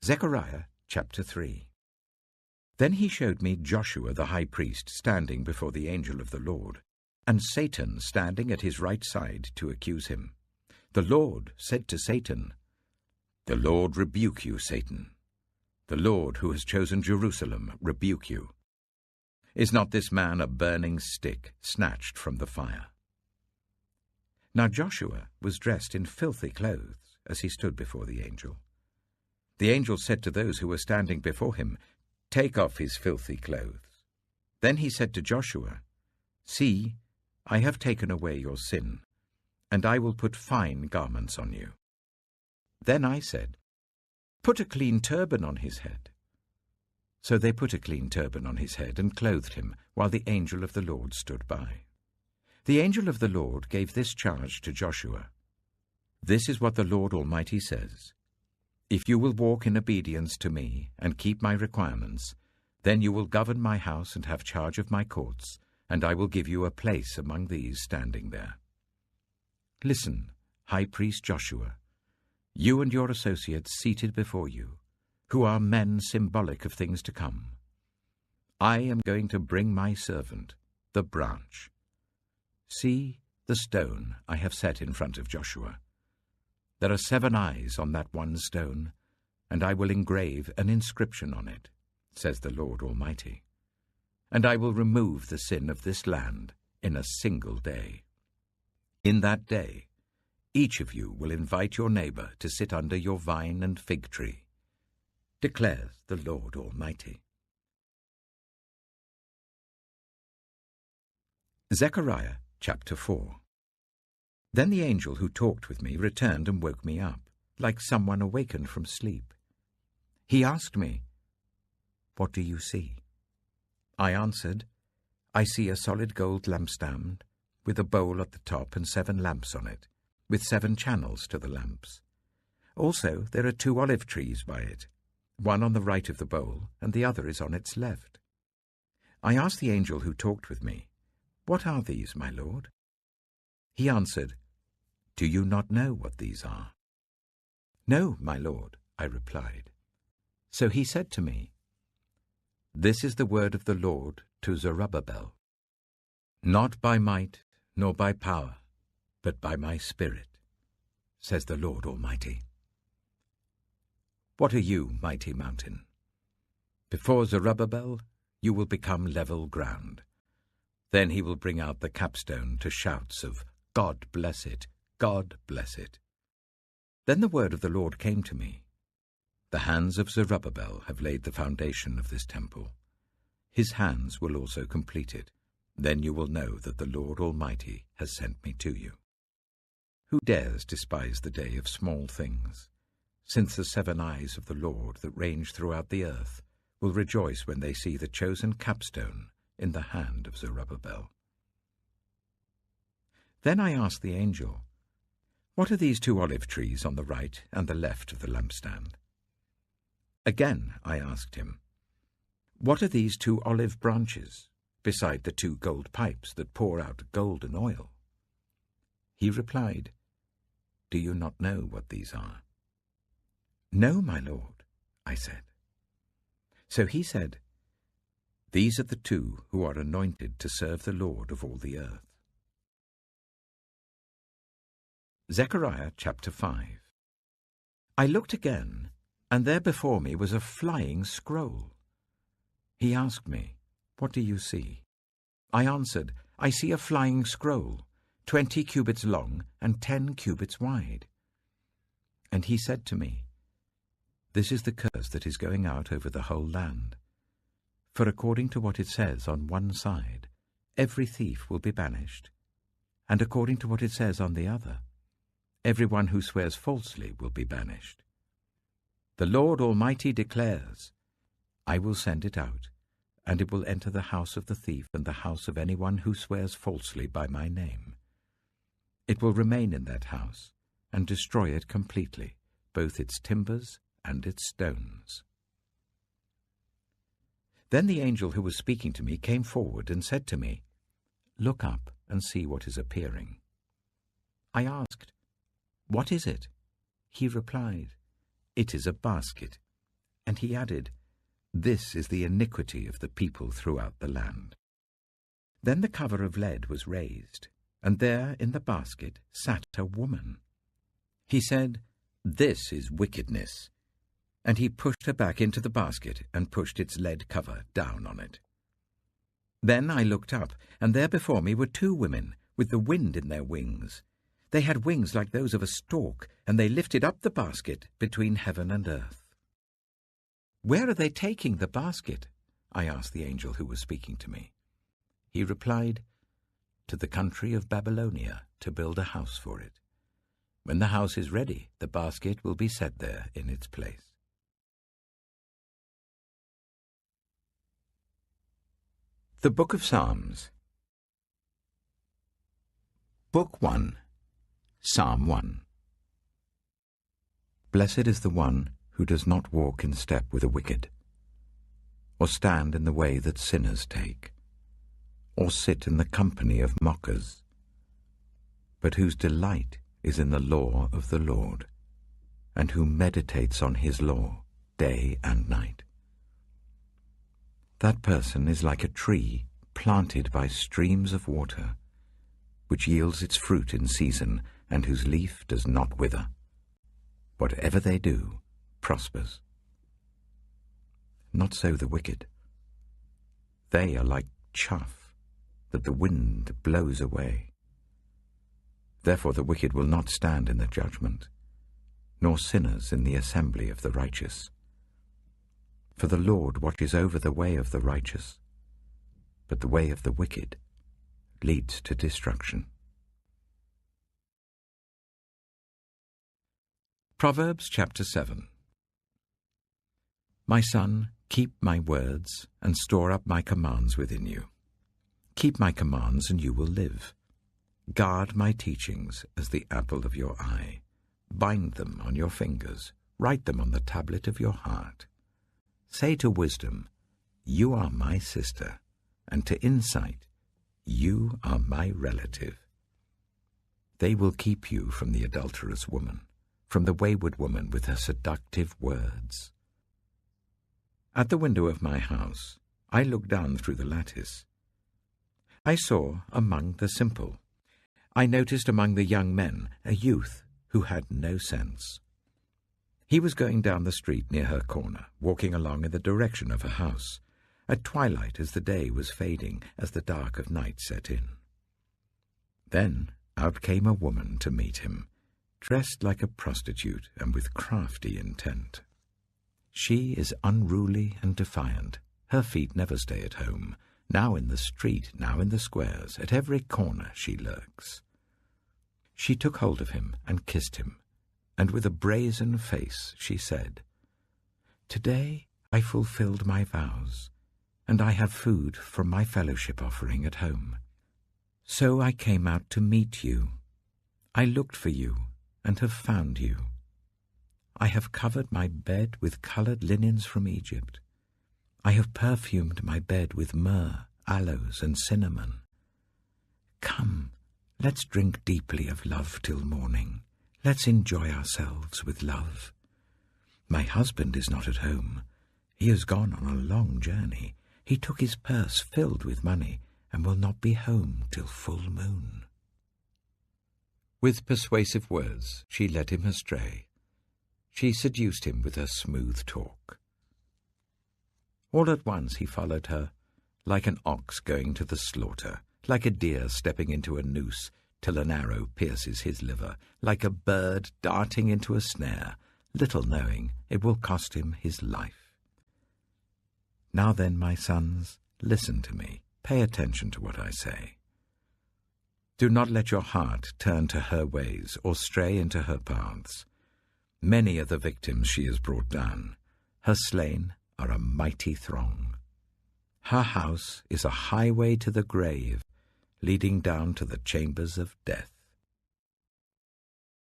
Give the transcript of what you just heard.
Zechariah chapter 3. Then he showed me Joshua the high priest standing before the angel of the Lord, and Satan standing at his right side to accuse him. The Lord said to Satan, "The Lord rebuke you, Satan. The Lord who has chosen Jerusalem rebuke you. Is not this man a burning stick snatched from the fire?" Now Joshua was dressed in filthy clothes as he stood before the angel. The angel said to those who were standing before him, "Take off his filthy clothes." Then he said to Joshua, "See, I have taken away your sin, and I will put fine garments on you." Then I said, "Put a clean turban on his head." So they put a clean turban on his head and clothed him, while the angel of the Lord stood by. The angel of the Lord gave this charge to Joshua: "This is what the Lord Almighty says. If you will walk in obedience to me and keep my requirements, then you will govern my house and have charge of my courts, and I will give you a place among these standing there. Listen, High Priest Joshua, you and your associates seated before you, who are men symbolic of things to come. I am going to bring my servant, the branch. See the stone I have set in front of Joshua. There are 7 eyes on that one stone, and I will engrave an inscription on it, says the Lord Almighty. And I will remove the sin of this land in a single day. In that day, each of you will invite your neighbor to sit under your vine and fig tree, declares the Lord Almighty." Zechariah chapter 4. Then the angel who talked with me returned and woke me up, like someone awakened from sleep. He asked me, "What do you see?" I answered, "I see a solid gold lampstand, with a bowl at the top and 7 lamps on it, with 7 channels to the lamps. Also there are 2 olive trees by it, one on the right of the bowl, and the other is on its left." I asked the angel who talked with me, "What are these, my lord?" He answered, "Do you not know what these are?" "No, my lord," I replied. So he said to me, "This is the word of the Lord to Zerubbabel. Not by might nor by power, but by my Spirit, says the Lord Almighty. What are you, mighty mountain? Before Zerubbabel you will become level ground. Then he will bring out the capstone to shouts of, 'God bless it, God bless it.'" Then the word of the Lord came to me. "The hands of Zerubbabel have laid the foundation of this temple. His hands will also complete it. Then you will know that the Lord Almighty has sent me to you. Who dares despise the day of small things? Since the 7 eyes of the Lord that range throughout the earth will rejoice when they see the chosen capstone in the hand of Zerubbabel." Then I asked the angel, "What are these 2 olive trees on the right and the left of the lampstand?" Again I asked him, "What are these 2 olive branches, beside the 2 gold pipes that pour out golden oil?" He replied, "Do you not know what these are?" "No, my lord," I said. So he said, "These are the 2 who are anointed to serve the Lord of all the earth." Zechariah chapter 5. I looked again, and there before me was a flying scroll. He asked me, "What do you see?" I answered, "I see a flying scroll, 20 cubits long and 10 cubits wide." And he said to me, "This is the curse that is going out over the whole land. For according to what it says on one side, every thief will be banished, and according to what it says on the other, everyone who swears falsely will be banished. The Lord Almighty declares, I will send it out, and it will enter the house of the thief and the house of anyone who swears falsely by my name. It will remain in that house, and destroy it completely, both its timbers and its stones." Then the angel who was speaking to me came forward and said to me, "Look up and see what is appearing." I asked, "What is it?" He replied, "It is a basket. And he added, "This is the iniquity of the people throughout the land." Then the cover of lead was raised, and there in the basket sat a woman. He said, "This is wickedness." And he pushed her back into the basket and pushed its lead cover down on it. Then I looked up, and there before me were two women, with the wind in their wings. They had wings like those of a stork, and they lifted up the basket between heaven and earth. "Where are they taking the basket?" I asked the angel who was speaking to me. He replied, "To the country of Babylonia, to build a house for it. When the house is ready, the basket will be set there in its place." The Book of Psalms. Book 1. Psalm 1. Blessed is the one who does not walk in step with the wicked, or stand in the way that sinners take, or sit in the company of mockers, but whose delight is in the law of the Lord, and who meditates on his law day and night. That person is like a tree planted by streams of water, which yields its fruit in season, and whose leaf does not wither. Whatever they do prospers. Not so the wicked. They are like chaff that the wind blows away. Therefore the wicked will not stand in the judgment, nor sinners in the assembly of the righteous. For the Lord watches over the way of the righteous, but the way of the wicked leads to destruction. Proverbs chapter 7. My son, keep my words and store up my commands within you. Keep my commands and you will live. Guard my teachings as the apple of your eye. Bind them on your fingers. Write them on the tablet of your heart. Say to wisdom, "You are my sister," and to insight, "You are my relative." They will keep you from the adulterous woman, from the wayward woman with her seductive words. At the window of my house, I looked down through the lattice. I saw among the simple. I noticed among the young men a youth who had no sense. He was going down the street near her corner, walking along in the direction of her house, at twilight as the day was fading, as the dark of night set in. Then out came a woman to meet him, dressed like a prostitute and with crafty intent. She is unruly and defiant. Her feet never stay at home. Now in the street, now in the squares, at every corner she lurks. She took hold of him and kissed him, and with a brazen face she said, "Today I fulfilled my vows, and I have food from my fellowship offering at home. So I came out to meet you. I looked for you and have found you. I have covered my bed with colored linens from Egypt. I have perfumed my bed with myrrh, aloes, and cinnamon. Come, let's drink deeply of love till morning. Let's enjoy ourselves with love. My husband is not at home. He has gone on a long journey. He took his purse filled with money and will not be home till full moon." With persuasive words she led him astray. She seduced him with her smooth talk. All at once he followed her, like an ox going to the slaughter, like a deer stepping into a noose till an arrow pierces his liver, like a bird darting into a snare, little knowing it will cost him his life. Now then, my sons, listen to me. Pay attention to what I say. Do not let your heart turn to her ways or stray into her paths. Many are the victims she has brought down. Her slain are a mighty throng. Her house is a highway to the grave, leading down to the chambers of death.